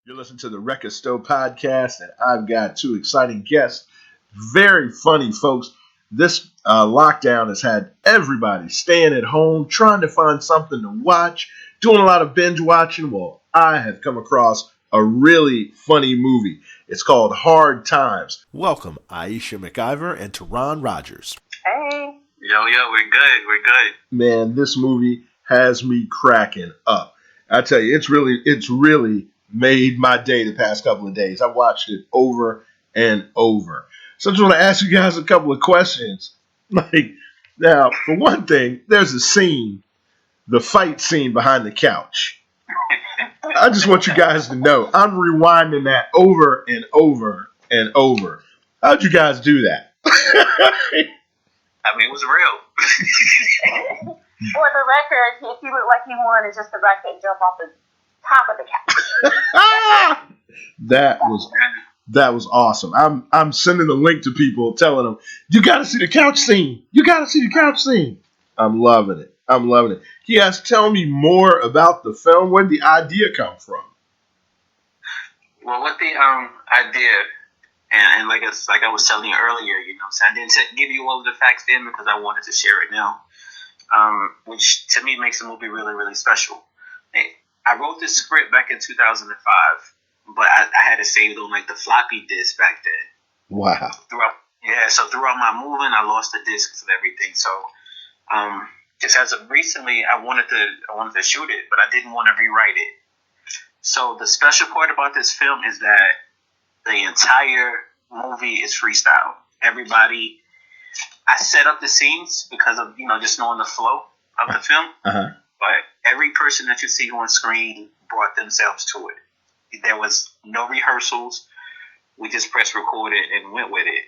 You're listening to the Wrecka Stow Podcast, and I've got two exciting guests. Very funny folks. This lockdown has had everybody staying at home, trying to find something to watch, doing a lot of binge watching. Well, I have come across a really funny movie. It's called Hard Times. Welcome, Ayeshia, Mciver, and Toron, Rodgers. Hey. Yo, we're good. Man, this movie has me cracking up. I tell you, it's really made my day the past couple of days. I've watched it over and over. So I just want to ask you guys a couple of questions. Now, for one thing, there's a scene, the fight scene behind the couch. I just want you guys to know, I'm rewinding that over and over and over. How'd you guys do that? I mean, it was real. For the record, if you look like he won, it's just the fact that jump off the top of the couch. That was awesome. I'm sending the link to people, telling them, you got to see the couch scene. I'm loving it. Can you guys tell me more about the film? Where did the idea come from? Well, what the idea, and like I was telling you earlier, so I didn't give you all of the facts then because I wanted to share it now, which to me makes the movie really, really special. I wrote this script back in 2005, but I had it saved on like the floppy disk back then. Wow. So throughout my moving, I lost the discs and everything. So just as of recently, I wanted to shoot it, but I didn't want to rewrite it. So the special part about this film is that the entire movie is freestyle. Everybody, I set up the scenes because of just knowing the flow of the film. Uh-huh. But every person that you see on screen brought themselves to it. There was no rehearsals. We just pressed record it and went with it.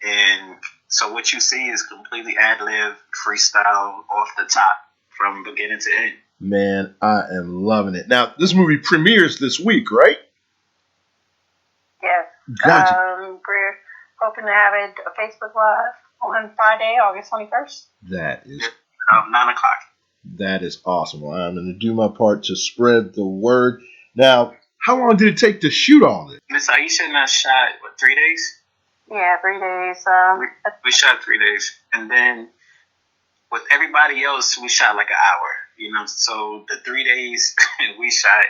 And so what you see is completely ad-lib, freestyle, off the top, from beginning to end. Man, I am loving it. Now, this movie premieres this week, right? Yes. Gotcha. We're hoping to have it a Facebook Live on Friday, August 21st. That is 9 o'clock. That is awesome. Well, I'm going to do my part to spread the word. Now, how long did it take to shoot all this? Miss Ayeshia and I shot, 3 days? Yeah, 3 days. We shot 3 days. And then with everybody else, we shot like an hour. So the 3 days we shot,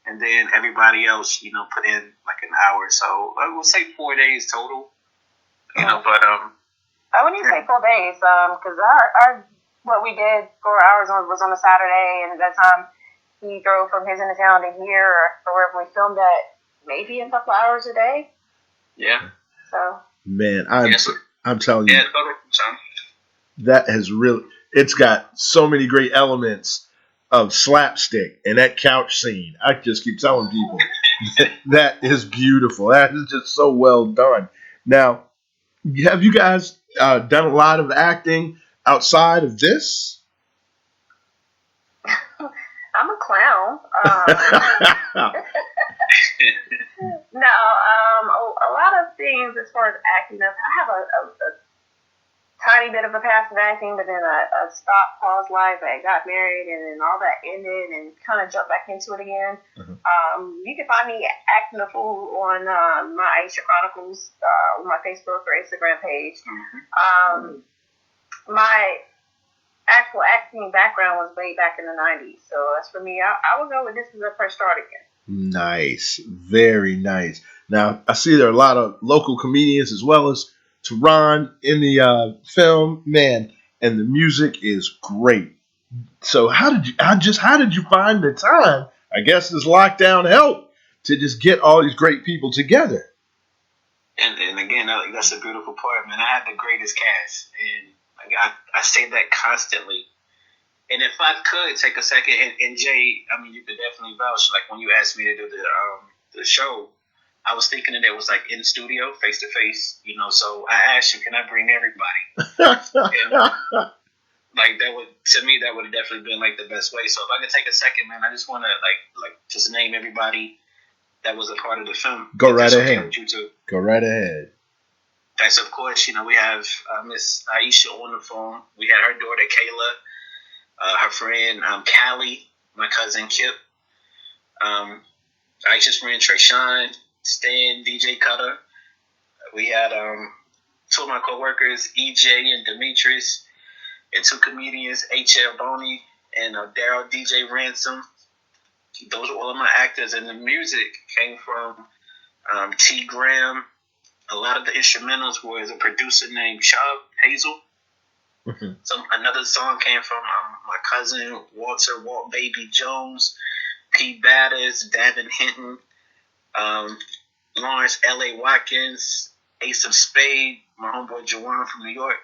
and then everybody else, put in like an hour. So I would say 4 days total. But I wouldn't even say 4 days, because our what we did 4 hours was on a Saturday, and at that time he drove from his end of town to here or wherever we filmed at, maybe a couple hours a day. Yeah. So. Man, I'm telling you. Yeah, totally. That has really, it's got so many great elements of slapstick and that couch scene. I just keep telling people that is beautiful. That is just so well done. Now, have you guys done a lot of acting outside of this? I'm a clown. No, a lot of things as far as acting. I have a tiny bit of a past of acting, but then a stop, pause life. I got married, and then all that ended, and kind of jumped back into it again. Uh-huh. You can find me acting a fool on my Ayeshia Chronicles on my Facebook or Instagram page. Mm-hmm. My actual acting background was way back in the 90s, so that's for me. I would go with this as a fresh start again. Nice. Very nice. Now, I see there are a lot of local comedians as well as Toron in the film, man, and the music is great. So how did you find the time? I guess this lockdown helped to just get all these great people together. And again, that's a beautiful part, man. I had the greatest cast, and I say that constantly. And if I could take a second, and Jay, I mean, you could definitely vouch. Like when you asked me to do the show, I was thinking that it was like in the studio, face to face, So I asked you, can I bring everybody? And, like that would have definitely been like the best way. So if I could take a second, man, I just want to like just name everybody that was a part of the film. Go right ahead. Okay with you too. Go right ahead. That's of course, we have Miss Ayeshia on the phone. We had her daughter Kayla, her friend Callie, my cousin Kip. Ayeshia's friend Trayshawn, Stan, DJ Cutter. We had two of my coworkers, EJ and Demetrius, and two comedians, HL Boney and Daryl DJ Ransom. Those were all of my actors, and the music came from T. Graham. A lot of the instrumentals was a producer named Chubb Hazel. Another song came from my cousin Walt Baby Jones, P. Batters, Davin Hinton, Lawrence L.A. Watkins, Ace of Spade, my homeboy Jawan from New York,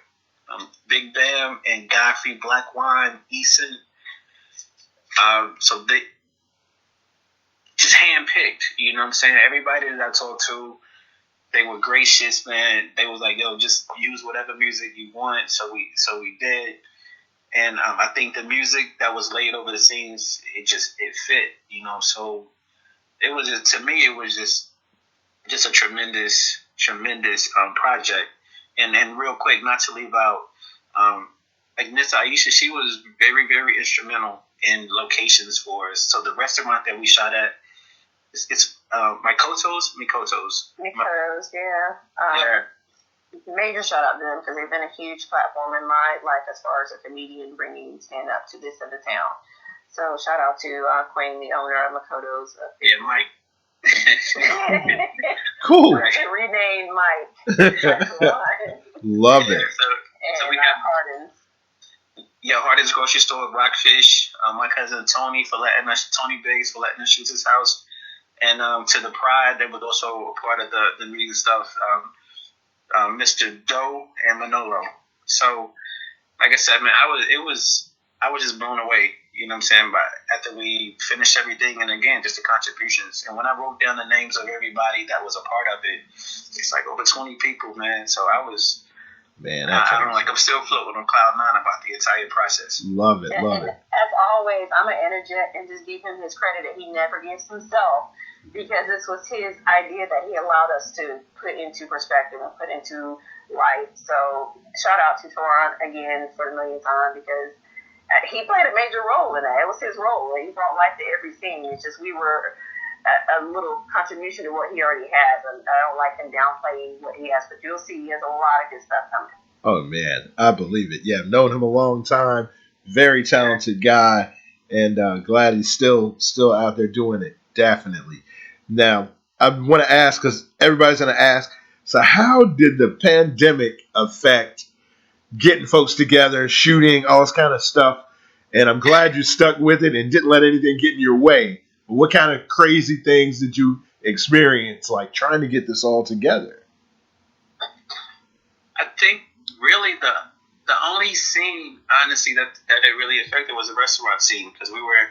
Big Bam, and Godfrey Black Wine Eason. So they just handpicked, you know what I'm saying? Everybody that I talked to, they were gracious, man. They was like, yo, just use whatever music you want. So we did. And I think the music that was laid over the scenes, it fit, you know. So it was just, to me, it was just a tremendous project. And real quick, not to leave out, like Miss Ayeshia, she was very, very instrumental in locations for us. So the restaurant that we shot at, it's Mikoto's, yeah. Major shout out to them because they've been a huge platform in my life as far as a comedian bringing stand up to this end of town. So shout out to Queen, the owner of Makoto's. Mike. Cool. Renamed Mike. Love it. So we have Hardin's. Yeah, Hardin's grocery store, Rockfish. My cousin Tony Biggs for letting us use his house. And to the Pride, they was also a part of the meeting stuff. Mr. Doe and Manolo. So, like I said, man, I was just blown away. You know what I'm saying? But after we finished everything, and again, just the contributions. And when I wrote down the names of everybody that was a part of it, it's like over 20 people, man. So I was, man, I'm still floating on cloud nine about the entire process. Love it. As always, I'm gonna interject and just give him his credit that he never gives himself, because this was his idea that he allowed us to put into perspective and put into life. So shout out to Toron again for the millionth time, because he played a major role in that. It was his role. He brought life to every scene. It's just we were a little contribution to what he already has, and I don't like him downplaying what he has, but you'll see he has a lot of good stuff coming. Oh man, I believe it. Yeah, I've known him a long time. Very talented guy, and glad he's still out there doing it. Definitely. Now, I want to ask, because everybody's going to ask, so how did the pandemic affect getting folks together, shooting, all this kind of stuff? And I'm glad you stuck with it and didn't let anything get in your way. But what kind of crazy things did you experience, like trying to get this all together? I think really the only scene, honestly, that it really affected was the restaurant scene, because we were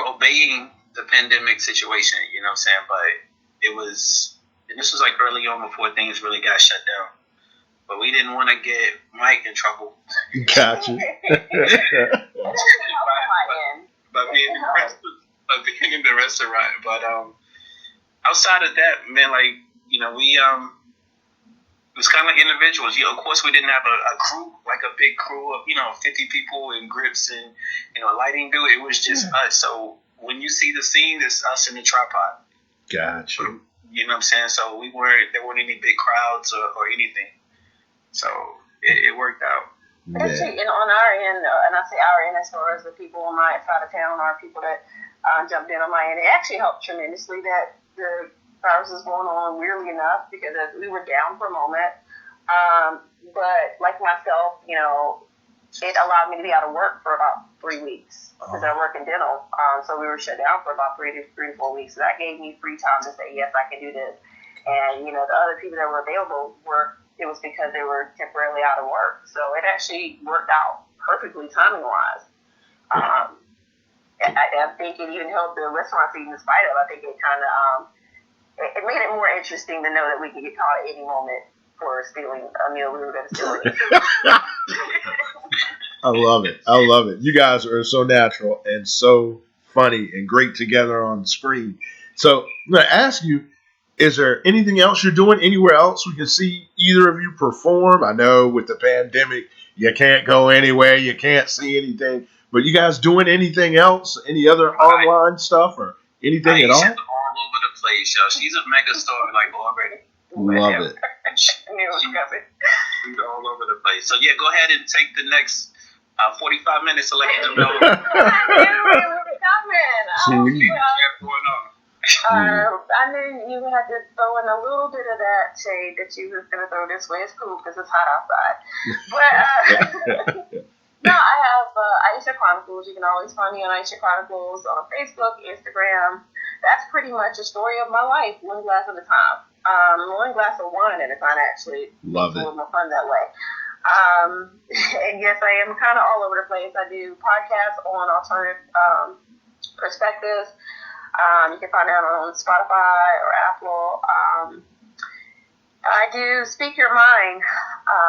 obeying the pandemic situation, you know what I'm saying? But this was like early on before things really got shut down. But we didn't want to get Mike in trouble. Gotcha. By being in the restaurant. But outside of that, man, like, you know, we it was kind of like individuals. Of course, we didn't have a crew, like a big crew of, 50 people in grips and, a lighting dude. It was just us. So when you see the scene, it's us in the tripod. Gotcha. You know what I'm saying? So there weren't any big crowds or anything. So it worked out. Actually, on our end, and I say our end as far as the people on my side of town, or people that jumped in on my end, it actually helped tremendously that the virus was going on, weirdly enough, because we were down for a moment. But like myself, it allowed me to be out of work for about 3 weeks because I work in dental. So we were shut down for about 3 to 4 weeks. So that gave me free time to say, yes, I can do this. And, the other people that were available it was because they were temporarily out of work. So it actually worked out perfectly timing-wise. I think it even helped the restaurant scene in spite of. I think it kind of it made it more interesting to know that we could get caught at any moment for stealing a meal we were going to steal. I love it. You guys are so natural and so funny and great together on screen. So I'm going to ask you, is there anything else you're doing anywhere else we can see either of you perform? I know with the pandemic, you can't go anywhere, you can't see anything. But you guys doing anything else? Any other online stuff or anything at all? place, yo. She's a mega star, like, already. Love it. She's all over the place. So, yeah, go ahead and take the next 45 minutes to let them know. I knew it was coming. I knew you had to throw in a little bit of that shade that you was going to throw this way. It's cool because it's hot outside. But, no, I have Ayeshia Chronicles. You can always find me on Ayeshia Chronicles on Facebook, Instagram. That's pretty much a story of my life, one glass at a time. One glass of wine at a time, actually. Love it. It's a little more fun that way. And yes, I am kind of all over the place. I do podcasts on alternative perspectives. You can find out on Spotify or Apple. I do Speak Your Mind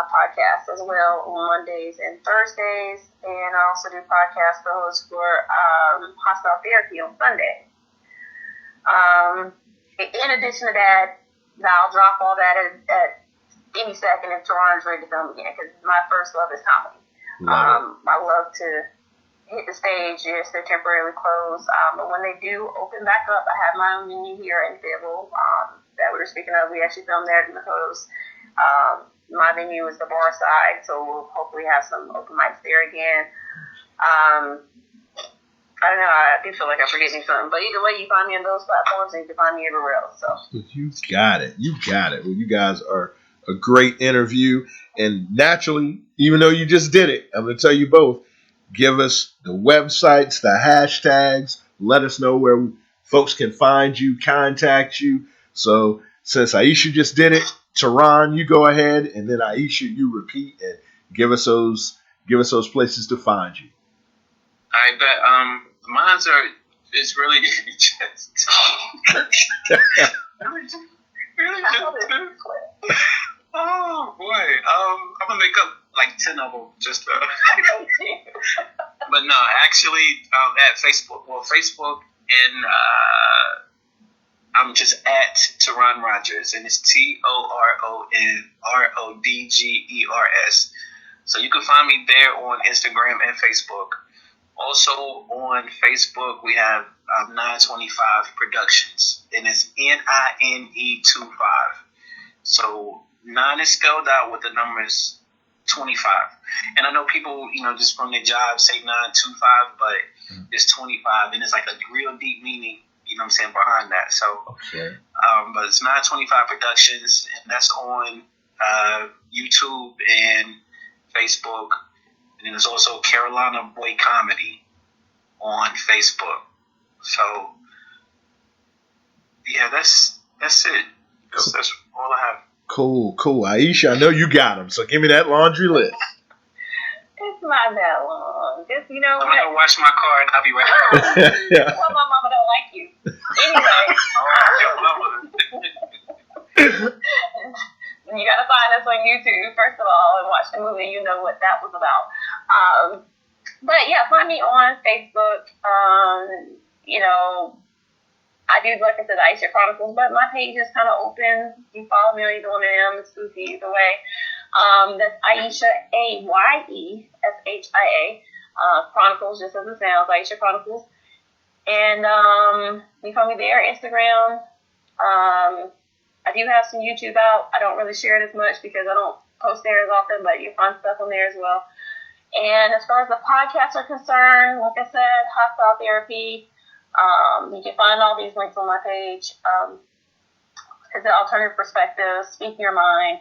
podcast as well on Mondays and Thursdays, and I also do podcast hosts for Hostile Therapy on Sunday. In addition to that, I'll drop all that at any second if Toron's ready to film again, because my first love is comedy. I love to hit the stage. Yes, they're temporarily closed, but when they do open back up, I have my own venue here in Fayetteville that we were speaking of. We actually filmed there in the coast. My venue is the bar side, so we'll hopefully have some open mics there again. I don't know, I do feel like I'm forgetting something, but either way, you find me on those platforms and you can find me everywhere else. So you got it. Well, you guys are a great interview, and naturally, even though you just did it, I'm going to tell you both, give us the websites, the hashtags, let us know where folks can find you, contact you. So since Ayeshia just did it, Toron, you go ahead, and then Ayeshia, you repeat and give us those places to find you. I bet mine's are it's really just oh boy. I'm gonna make up like 10 of them just but no, actually at Facebook. Well, Facebook and I'm just at Toron Rodgers, and it's TORONRODGERS. So you can find me there on Instagram and Facebook. Also on Facebook, we have 925 Productions, and it's NINE25. So 9 is spelled out with the numbers 25. And I know people, just from their job say 925, but it's 25, and it's like a real deep meaning, behind that. So, okay. But it's 925 Productions, and that's on YouTube and Facebook. And there's also Carolina Boy Comedy on Facebook. So, yeah, that's it. That's all I have. Cool. Ayeshia, I know you got them, so give me that laundry list. it's not that long. Just, I'm going to wash my car and I'll be right back. Well, my mama don't like you. Anyway. You gotta find us on YouTube, first of all, and watch the movie. You know what that was about. But yeah, find me on Facebook. I do, like I said, Ayeshia Chronicles, but my page is kind of open. You follow me on either one of them. It's goofy either way. That's Ayeshia, AYESHIA. Chronicles, just as it sounds, Ayeshia Chronicles. And you find me there, Instagram. I do have some YouTube out. I don't really share it as much because I don't post there as often, but you find stuff on there as well. And as far as the podcasts are concerned, like I said, Hostile Therapy. You can find all these links on my page. It's an alternative perspective, Speak Your Mind.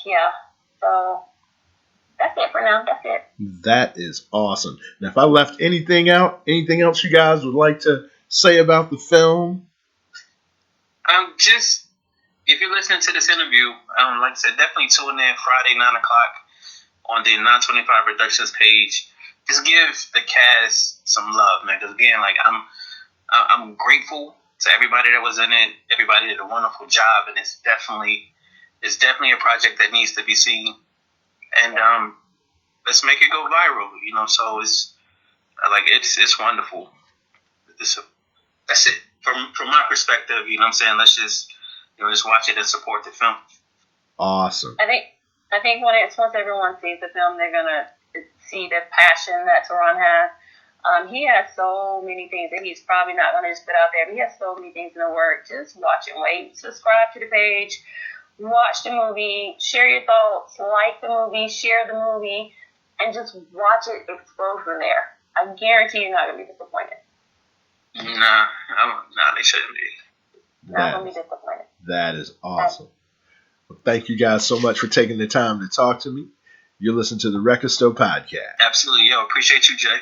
Yeah, so that's it for now. That's it. That is awesome. Now, if I left anything out, anything else you guys would like to say about the film? Just, if you're listening to this interview, like I said, definitely tune in Friday, 9 o'clock on the 925 Productions page. Just give the cast some love, man. Because again, like I'm grateful to everybody that was in it. Everybody did a wonderful job, and it's definitely a project that needs to be seen. And let's make it go viral, So it's it's wonderful. That's it from my perspective. Let's just just watch it and support the film. Awesome. I think once everyone sees the film, they're gonna see the passion that Toron has. He has so many things that he's probably not going to just put out there, but he has so many things in the work. Just watch and wait. Subscribe to the page. Watch the movie. Share your thoughts. Like the movie. Share the movie. And just watch it explode from there. I guarantee you're not going to be disappointed. Nah, they shouldn't be. Not going to be disappointed. That is awesome. Well, thank you guys so much for taking the time to talk to me. You're listening to the Wrecka Stow Podcast. Absolutely. Yo, appreciate you, Jay.